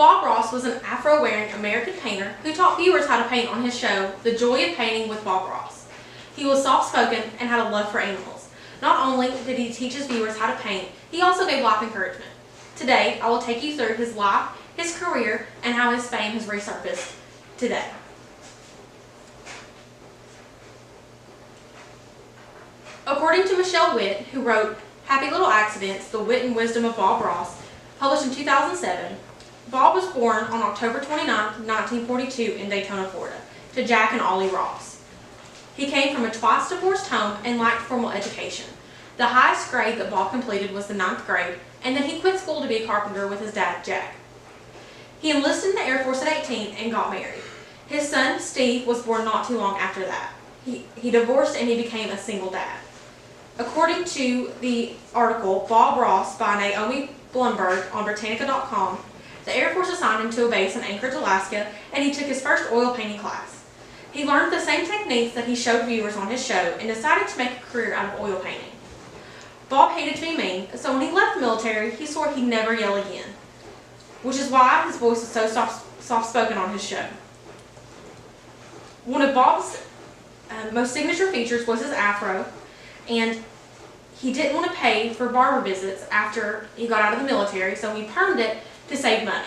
Bob Ross was an Afro-wearing American painter who taught viewers how to paint on his show, The Joy of Painting with Bob Ross. He was soft-spoken and had a love for animals. Not only did he teach his viewers how to paint, he also gave life encouragement. Today, I will take you through his life, his career, and how his fame has resurfaced today. According to Michelle Witt, who wrote Happy Little Accidents, The Wit and Wisdom of Bob Ross, published in 2007, Bob was born on October 29, 1942 in Daytona, Florida, to Jack and Ollie Ross. He came from a twice-divorced home and lacked formal education. The highest grade that Bob completed was the 9th grade, and then he quit school to be a carpenter with his dad, Jack. He enlisted in the Air Force at 18 and got married. His son, Steve, was born not too long after that. He divorced and he became a single dad. According to the article Bob Ross by Naomi Blumberg on Britannica.com, the Air Force assigned him to a base in Anchorage, Alaska, and he took his first oil painting class. He learned the same techniques that he showed viewers on his show and decided to make a career out of oil painting. Bob hated to be mean, so when he left the military, he swore he'd never yell again, which is why his voice is so soft-spoken on his show. One of Bob's most signature features was his afro, and he didn't want to pay for barber visits after he got out of the military, so he permed it to save money.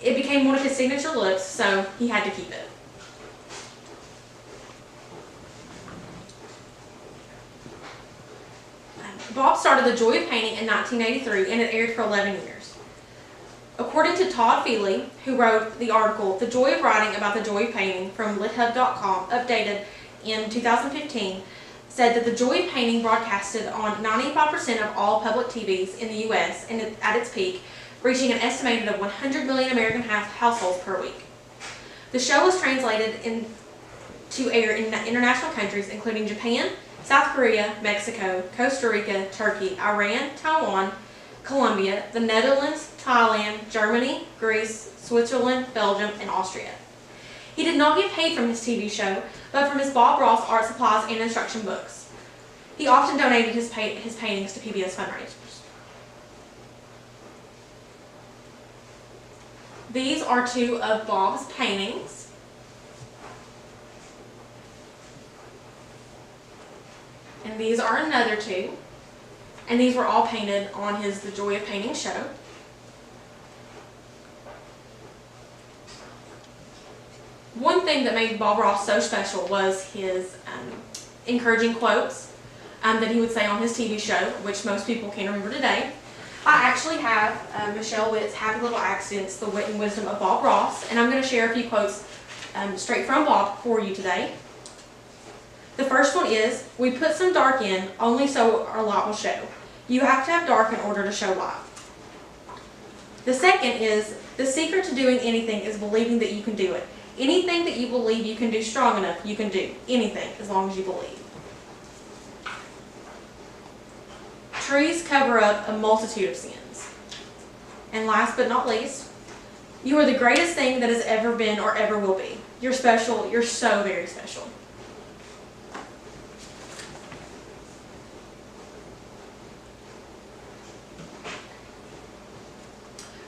It became one of his signature looks, so he had to keep it. Bob started The Joy of Painting in 1983, and it aired for 11 years. According to Todd Feely, who wrote the article The Joy of Writing About the Joy of Painting from LitHub.com, updated in 2015, said that The Joy of Painting broadcasted on 95% of all public TVs in the U.S. and at its peak, reaching an estimated of 100 million American households per week. The show was translated to air in international countries including Japan, South Korea, Mexico, Costa Rica, Turkey, Iran, Taiwan, Colombia, the Netherlands, Thailand, Germany, Greece, Switzerland, Belgium, and Austria. He did not get paid from his TV show, but from his Bob Ross art supplies and instruction books. He often donated his paintings to PBS fundraisers. These are two of Bob's paintings. And these are another two. And these were all painted on his The Joy of Painting show. One thing that made Bob Ross so special was his encouraging quotes that he would say on his TV show, which most people can remember today. I actually have Michelle Witt's Happy Little Accidents, The Wit and Wisdom of Bob Ross, and I'm going to share a few quotes straight from Bob for you today. The first one is, "We put some dark in only so our light will show. You have to have dark in order to show light." The second is, "The secret to doing anything is believing that you can do it. Anything that you believe you can do strong enough, you can do. Anything, as long as you believe." "Trees cover up a multitude of sins." And last but not least, "You are the greatest thing that has ever been or ever will be. You're special. You're so very special."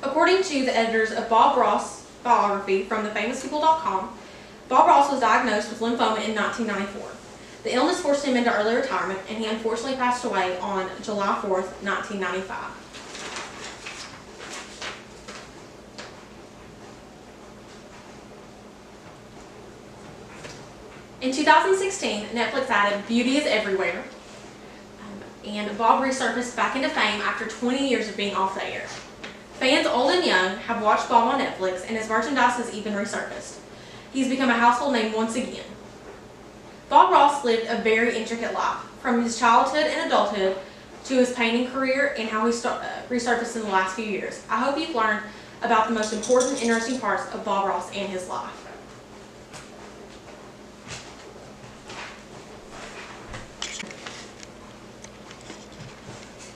According to the editors of Bob Ross biography from thefamouspeople.com, Bob Ross was diagnosed with lymphoma in 1994. The illness forced him into early retirement, and he unfortunately passed away on July 4th, 1995. In 2016, Netflix added Beauty is Everywhere, and Bob resurfaced back into fame after 20 years of being off the air. Fans old and young have watched Bob on Netflix, and his merchandise has even resurfaced. He's become a household name once again. Bob Ross lived a very intricate life, from his childhood and adulthood to his painting career and how he resurfaced in the last few years. I hope you've learned about the most important, interesting parts of Bob Ross and his life.